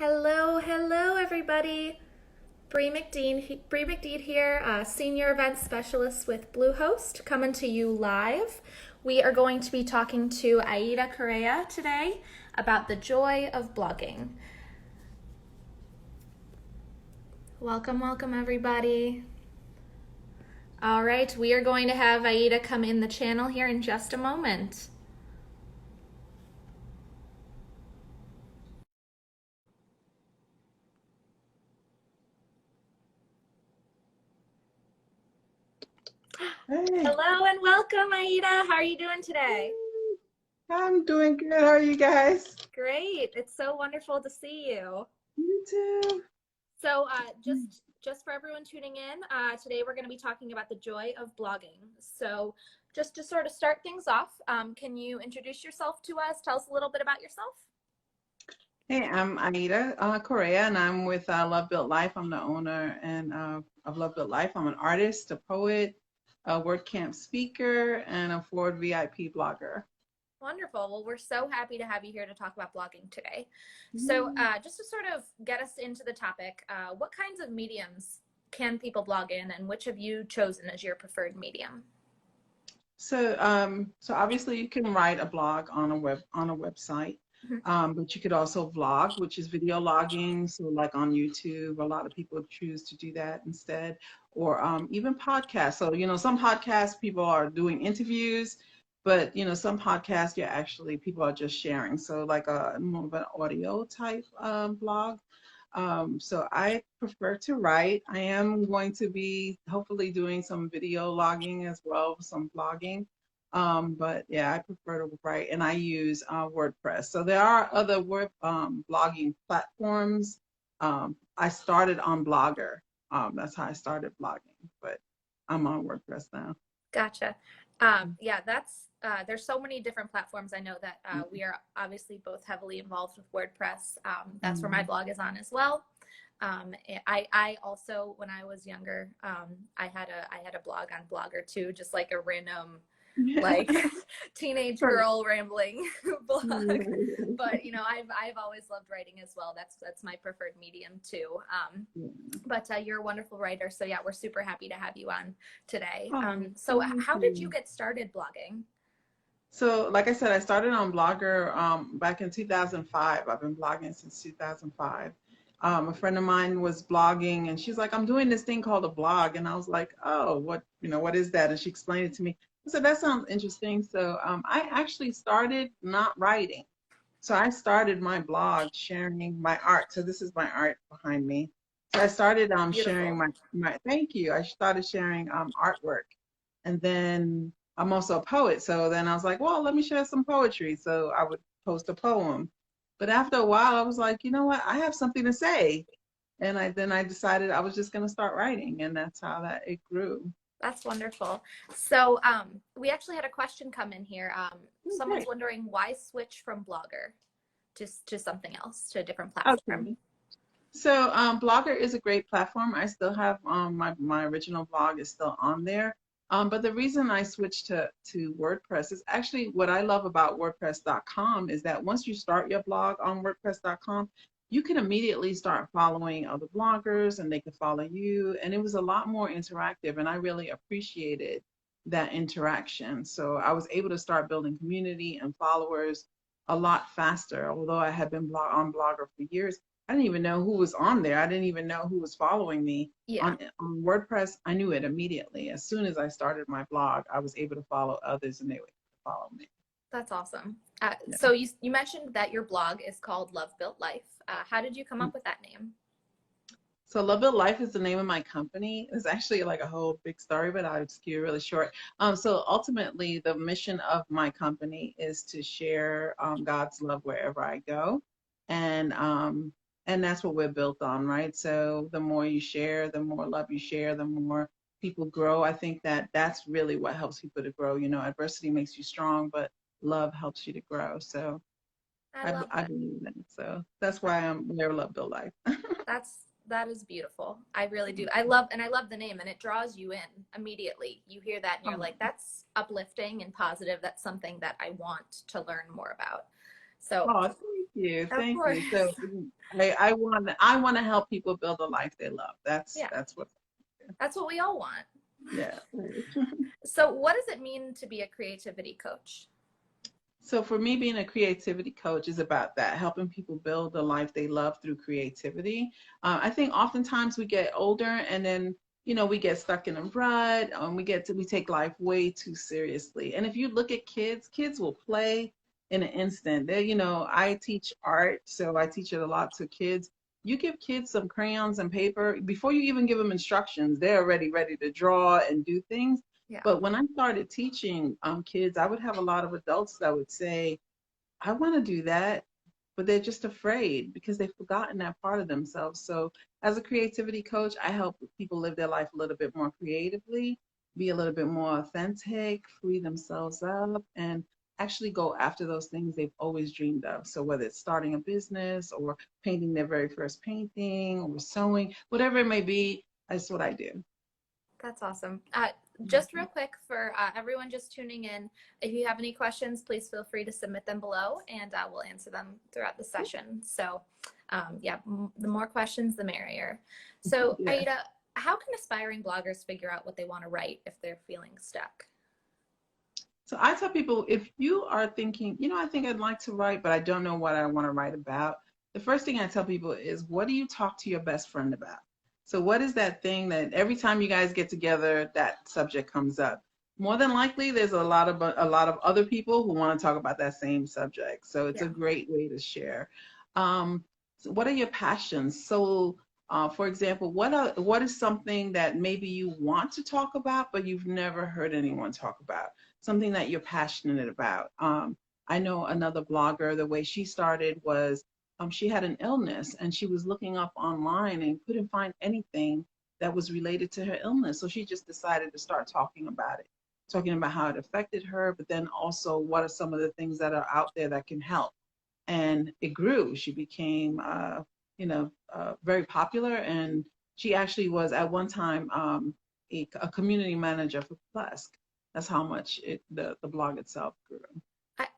Hello, hello, everybody. Bree McDeed here, Senior Event Specialist with Bluehost, coming to you live. We are going to be talking to Aida Correa today about the joy of blogging. Welcome, welcome, everybody. All right, we are going to have Aida come in the channel here in just a moment. Hey, Hello and welcome, Aida. How are you doing today? I'm doing good. How are you guys? Great. It's so wonderful to see you. You too. So just for everyone tuning in, today we're going to be talking about the joy of blogging. So just to sort of start things off, can you introduce yourself to us? Tell us a little bit about yourself. Hey, I'm Aida Correa, and I'm with Love Built Life. I'm the owner of Love Built Life. I'm an artist, a poet, a WordCamp speaker, and a Ford VIP blogger. Wonderful. Well, we're so happy to have you here to talk about blogging today. So just to sort of get us into the topic, what kinds of mediums can people blog in, and which have you chosen as your preferred medium? So obviously you can write a blog on a website, but you could also vlog, which is video logging. So like on YouTube, a lot of people choose to do that instead, or even podcasts. So some podcasts people are doing interviews, but some podcasts people are just sharing. So like a more of an audio type blog. So I prefer to write. I am going to be hopefully doing some video logging as well, some blogging. But yeah, I prefer to write, and I use WordPress. So there are other blogging platforms. I started on Blogger. That's how I started blogging, but I'm on WordPress now. Gotcha. Yeah, there's so many different platforms. I know that we are obviously both heavily involved with WordPress. That's where my Mhm. blog is on as well. I also, when I was younger, I had a blog on Blogger too, just like a random like teenage girl rambling blog. But I've always loved writing as well. That's my preferred medium too. But you're a wonderful writer, so yeah, we're super happy to have you on today. Oh, So thank how did you you. get started blogging? So, like I said, I started on Blogger back in 2005. I've been blogging since 2005. A friend of mine was blogging, and she's like, "I'm doing this thing called a blog," and I was like, "Oh, what is that?" And she explained it to me. I said, "That sounds interesting." So, I actually started not writing. So I started my blog sharing my art. So this is my art behind me. So I started sharing Beautiful. my thank you. I started sharing artwork. And then I'm also a poet. So then I was like, well, let me share some poetry. So I would post a poem. But after a while I was like, you know what? I have something to say. And I decided I was just gonna start writing, and that's how that it grew. That's wonderful. So we actually had a question come in here. Someone's Okay. wondering why switch from Blogger to something else, to a different platform. Okay. So Blogger is a great platform. I still have my original blog is still on there. But the reason I switched to WordPress is actually what I love about WordPress.com is that once you start your blog on WordPress.com, you can immediately start following other bloggers and they can follow you. And it was a lot more interactive, and I really appreciated that interaction. So I was able to start building community and followers a lot faster. Although I had been on Blogger for years, I didn't even know who was on there. I didn't even know who was following me. Yeah, On WordPress, I knew it immediately. As soon as I started my blog, I was able to follow others and they would follow me. that's awesome. Yeah. So you mentioned that your blog is called Love Built Life. How did you come up with that name? So Love It Life is the name of my company. It's actually like a whole big story, but I'll just keep it really short. So ultimately, the mission of my company is to share God's love wherever I go, and um, and that's what we're built on, right? So the more you share, the more love you share, the more people grow. I think that that's really what helps people to grow. Adversity makes you strong, but love helps you to grow. So I I, love I that. believe in it. So that's why I'm We're Love Built Life. That is beautiful. I really do. I love the name, and it draws you in immediately. You hear that and you're like, that's uplifting and positive. That's something that I want to learn more about. So Oh, thank you. Of Thank course. you. So I want to help people build a life they love. Yeah, That's what. that's what we all want. Yeah. So, what does it mean to be a creativity coach? So for me, being a creativity coach is about that, helping people build the life they love through creativity. I think oftentimes we get older and then, we get stuck in a rut. We take life way too seriously. And if you look at kids, kids will play in an instant. I teach art, so I teach it a lot to kids. You give kids some crayons and paper before you even give them instructions, they're already ready to draw and do things. Yeah. But when I started teaching kids, I would have a lot of adults that would say, I want to do that, but they're just afraid because they've forgotten that part of themselves. So, as a creativity coach, I help people live their life a little bit more creatively, be a little bit more authentic, free themselves up, and actually go after those things they've always dreamed of. So, whether it's starting a business or painting their very first painting or sewing, whatever it may be, that's what I do. That's awesome. Just real quick for everyone just tuning in, if you have any questions, please feel free to submit them below and we'll answer them throughout the session. So yeah, the more questions, the merrier. So Yeah. Aida, how can aspiring bloggers figure out what they want to write if they're feeling stuck? So I tell people, if you are thinking, I think I'd like to write, but I don't know what I want to write about, the first thing I tell people is, what do you talk to your best friend about? So what is that thing that every time you guys get together, that subject comes up? More than likely, there's a lot of other people who want to talk about that same subject. So it's Yeah. a great way to share. So what are your passions? So for example, what is something that maybe you want to talk about, but you've never heard anyone talk about? Something that you're passionate about. I know another blogger, the way she started was she had an illness and she was looking up online and couldn't find anything that was related to her illness. So she just decided to start talking about it, talking about how it affected her, but then also what are some of the things that are out there that can help. And it grew. She became, very popular. And she actually was at one time a community manager for Plesk. That's how much the blog itself grew.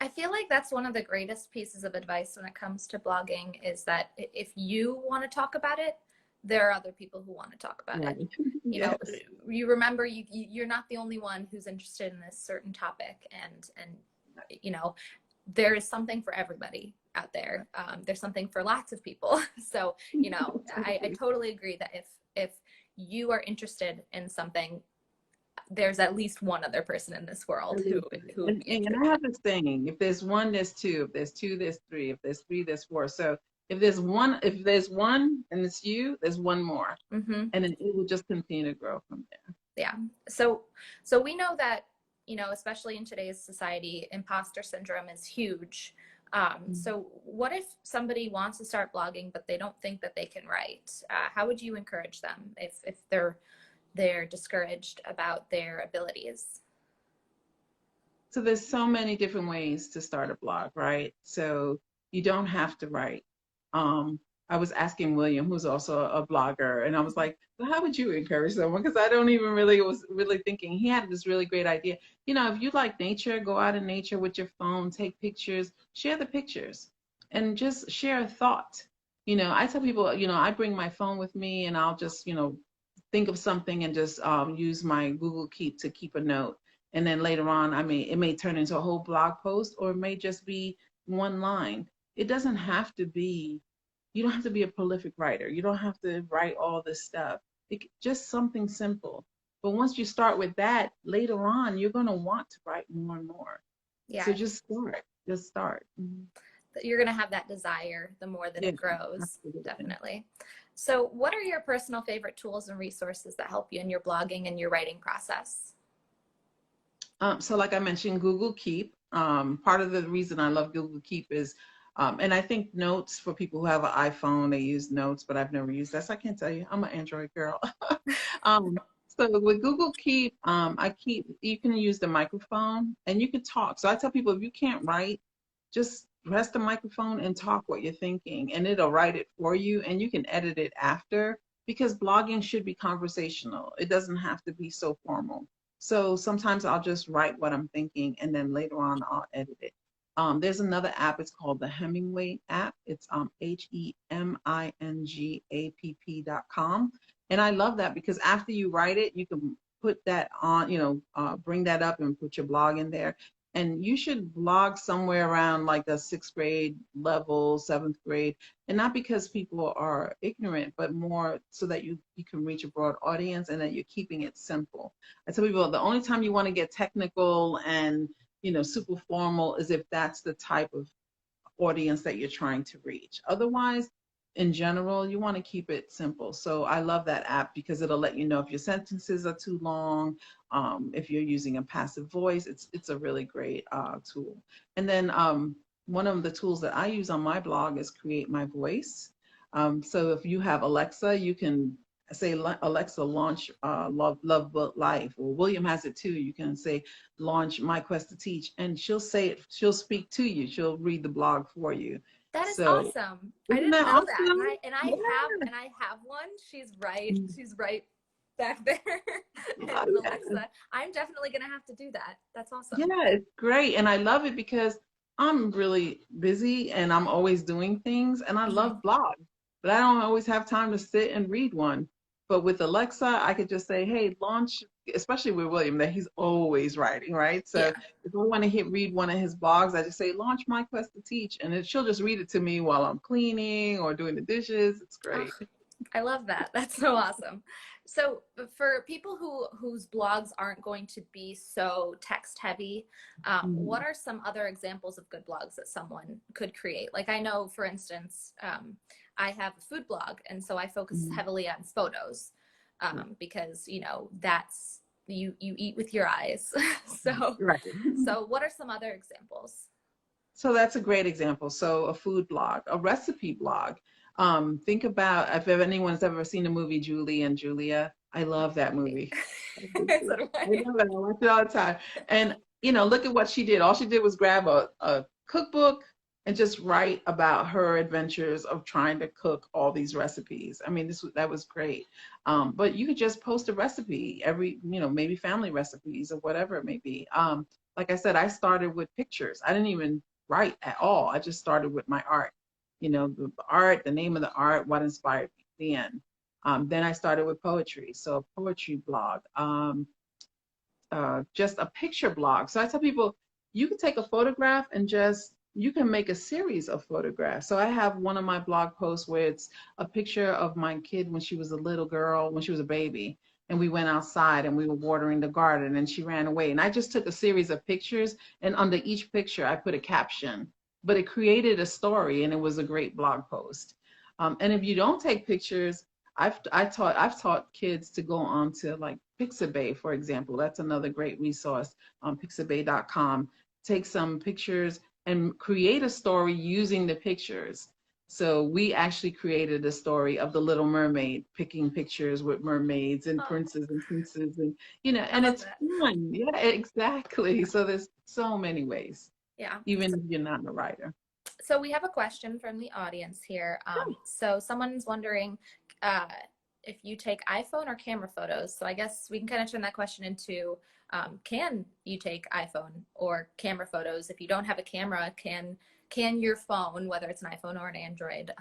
I feel like that's one of the greatest pieces of advice when it comes to blogging is that if you want to talk about it, there are other people who want to talk about Right. it. Yes. You remember you're not the only one who's interested in this certain topic, and there is something for everybody out there. There's something for lots of people. So I totally agree that if you are interested in something, there's at least one other person in this world who would be And interested. I have this saying: if there's one, there's two. If there's two, there's three. If there's three, there's four. So if there's one and it's you, there's one more. Mm-hmm. And then it will just continue to grow from there. Yeah. So we know that, especially in today's society, imposter syndrome is huge. So what if somebody wants to start blogging, but they don't think that they can write? How would you encourage them if they're discouraged about their abilities? So there's so many different ways to start a blog, right? So you don't have to write. I was asking William, who's also a blogger, and I was like, well, how would you encourage someone? Because I don't even really was really thinking. He had this really great idea. If you like nature, go out in nature with your phone, take pictures, share the pictures, and just share a thought. I tell people, I bring my phone with me, and I'll just, think of something and just use my Google Keep to keep a note. And then later on, it may turn into a whole blog post, or it may just be one line. It doesn't have to be, you don't have to be a prolific writer. You don't have to write all this stuff. Just something simple. But once you start with that, later on, you're going to want to write more and more. So Yeah. just start. Just start. Mm-hmm. You're going to have that desire the more that Yeah, it grows. absolutely. Definitely. So what are your personal favorite tools and resources that help you in your blogging and your writing process? So like I mentioned, Google Keep. Part of the reason I love Google Keep is, and I think Notes, for people who have an iPhone, they use Notes, but I've never used that, so I can't tell you. I'm an Android girl. um, so with Google Keep, you can use the microphone and you can talk. So I tell people, if you can't write, just press the microphone and talk what you're thinking, and it'll write it for you, and you can edit it after, because blogging should be conversational. It doesn't have to be so formal. So sometimes I'll just write what I'm thinking, and then later on I'll edit it. There's another app. It's called the Hemingway app. It's HEMINGAPP.com. And I love that because after you write it, you can put that on, bring that up and put your blog in there. And you should blog somewhere around like the sixth grade level, seventh grade, and not because people are ignorant, but more so that you can reach a broad audience and that you're keeping it simple. I tell people the only time you want to get technical and super formal is if that's the type of audience that you're trying to reach. Otherwise, in general, you want to keep it simple. So I love that app because it'll let you know if your sentences are too long, if you're using a passive voice. It's a really great tool. And then one of the tools that I use on my blog is Create My Voice. So if you have Alexa, you can say, Alexa, launch Love Book Life, or William has it too. You can say, launch My Quest to Teach, and she'll say it. She'll speak to you. She'll read the blog for you. That is So awesome. I isn't didn't that know that. awesome? I have one. She's right. She's right back there. And Yeah. Alexa, I'm definitely gonna have to do that. That's awesome. Yeah, it's great. And I love it because I'm really busy and I'm always doing things and I Mhm. love blogs, but I don't always have time to sit and read one. But with Alexa, I could just say, hey, launch, especially with William, that he's always writing, right? So Yeah. if I want to read one of his blogs, I just say, launch My Quest to Teach, and she'll just read it to me while I'm cleaning or doing the dishes. It's Oh, great. I love that. That's so awesome. So for people whose blogs aren't going to be so text heavy, what Mhm. are some other examples of good blogs that someone could create? Like I know, for instance, I have a food blog, and so I focus Mhm. heavily on photos because that's you eat with your eyes. so Right. so what are some other examples? So that's a great example. So a food blog, a recipe blog. Think about if anyone's ever seen the movie Julie and Julia. I love that movie. I So do I. love it. I watch it all the time. And look at what she did. All she did was grab a cookbook and just write about her adventures of trying to cook all these recipes. I mean, that was great. But you could just post a recipe every, maybe family recipes or whatever it may be. Like I said, I started with pictures. I didn't even write at all. I just started with my art. The art, the name of the art, what inspired me, the end. Then I started with poetry, so a poetry blog, just a picture blog. So I tell people, you can take a photograph and you can make a series of photographs. So I have one of my blog posts where it's a picture of my kid when she was a little girl, when she was a baby, and we went outside and we were watering the garden and she ran away. And I just took a series of pictures, and under each picture I put a caption, but it created a story and it was a great blog post. And if you don't take pictures, I've taught kids to go on to like Pixabay, for example. That's another great resource on pixabay.com. Take some pictures and create a story using the pictures. So we actually created a story of the Little Mermaid picking pictures with mermaids and Oh, princes and I and love it's that. fun. Yeah, exactly. So there's so many ways, Yeah. even if you're not a writer. So we have a question from the audience here. So someone's wondering uh, if you take iPhone or camera photos. So I guess we can kind of turn that question into can you take iPhone or camera photos? If you don't have a camera, can your phone, whether it's an iPhone or an Android,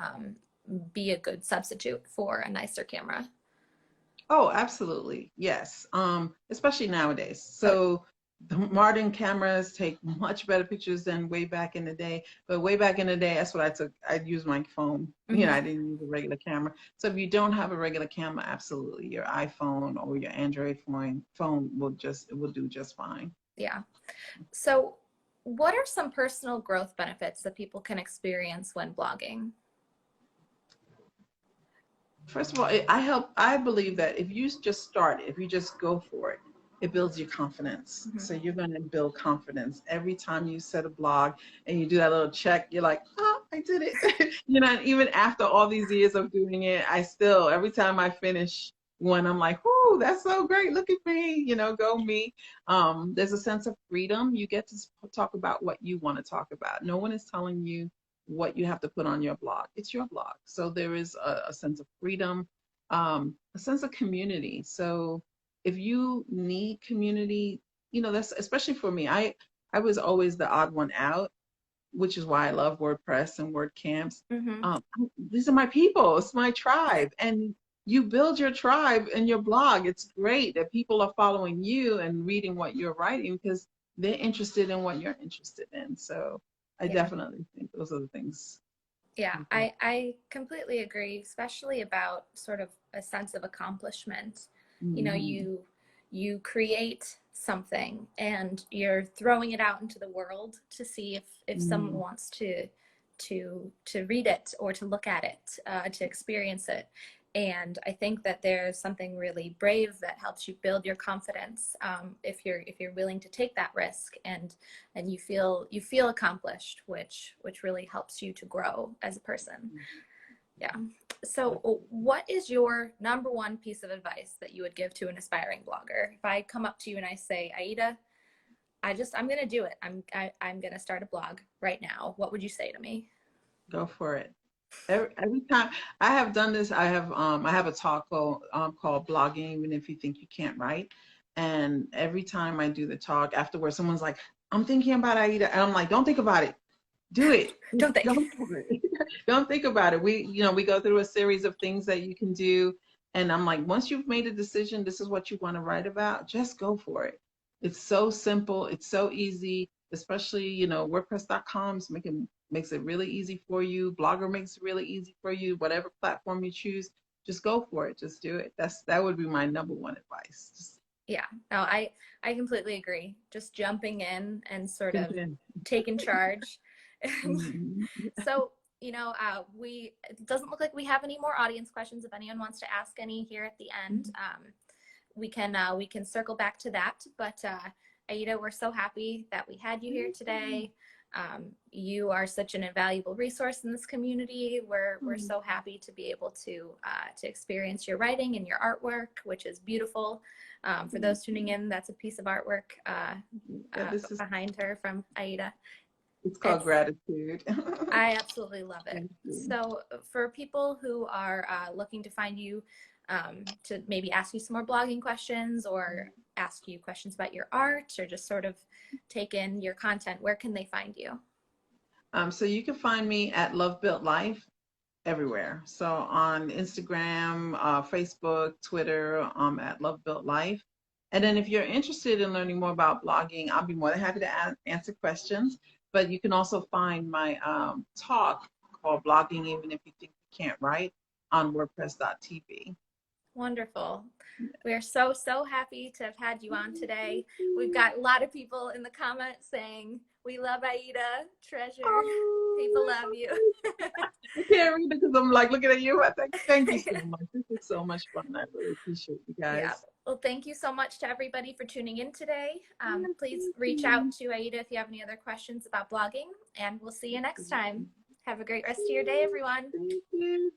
be a good substitute for a nicer camera? Oh, absolutely. Yes. Especially nowadays. Oh, So the modern cameras take much better pictures than way back in the day. But way back in the day, that's what I took. I used my phone. mhm. I didn't use a regular camera. So if you don't have a regular camera, absolutely, your iPhone or your Android phone will do just fine. Yeah. So what are some personal growth benefits that people can experience when blogging? First of all, I believe that if you just start it, if you just go for it, it builds your confidence. Mhm. So you're going to build confidence every time you set a blog and you do that little check. You're like, oh, I did it. Even after all these years of doing it, every time I finish one, I'm like, oh, that's so great. Look at me, go me. There's a sense of freedom. You get to talk about what you want to talk about. No one is telling you what you have to put on your blog. It's your blog. So there is a sense of freedom, a sense of community. So if you need community, that's especially for me. I was always the odd one out. which is why I love WordPress and WordCamps. Mm-hmm. These are my people. It's my tribe. And you build your tribe in your blog. It's great that people are following you and reading what you're writing because they're interested in what you're interested in. So I Yeah. definitely think those are the things. Yeah, I completely agree, especially about sort of a sense of accomplishment. You know, Mm-hmm. you create something and you're throwing it out into the world to see if someone Mm-hmm. wants to read it or to look at it, to experience it. And I think that there's something really brave that helps you build your confidence, if you're willing to take that risk, and you feel accomplished, which really helps you to grow as a person. Yeah. So what is your number one piece of advice that you would give to an aspiring blogger? If I come up to you and I say, Aida, I'm going to do it. I'm going to start a blog right now. What would you say to me? Go for it. Every time I have done this, I have a talk called blogging, even if you think you can't write. And every time I do the talk afterwards, someone's like, I'm thinking about Aida. And I'm like, don't think about it. Do it. Don't think. Go for it. Don't think about it. We go through a series of things that you can do. And I'm like, once you've made a decision, this is what you want to write about, just go for it. It's so simple. It's so easy, especially, WordPress.com makes it really easy for you. Blogger makes it really easy for you. Whatever platform you choose, just go for it. Just do it. That would be my number one advice. Just Yeah, no, I completely agree. Just jumping in and sort jump of in. taking charge. Mhm. So, it doesn't look like we have any more audience questions. If anyone wants to ask any here at the end, we can circle back to that. But Aida, we're so happy that we had you here today. You are such an invaluable resource in this community. We're so happy to be able to experience your writing and your artwork, which is beautiful. For those tuning in, that's a piece of artwork Yeah, behind her from Aida. it's called gratitude. I absolutely love it. Thank you. So for people who are looking to find you, to maybe ask you some more blogging questions or ask you questions about your art or just sort of take in your content, where can they find you? So you can find me at Love Built Life everywhere. So on Instagram, Facebook, Twitter, at Love Built Life. And then if you're interested in learning more about blogging, I'll be more than happy to answer questions. But you can also find my talk called Blogging Even If You Think You Can't Write on WordPress.tv. Wonderful. We're so, so happy to have had you on today. We've got a lot of people in the comments saying, we love Aida, treasure. Oh, People love you. I can't read it because I'm like looking at you. I think, thank you so much. This is so much fun. I really appreciate you Yeah. guys. Well, thank you so much to everybody for tuning in today. Please reach out to Aida if you have any other questions about blogging, and we'll see you next time. Have a great rest of your day, everyone. Thank you.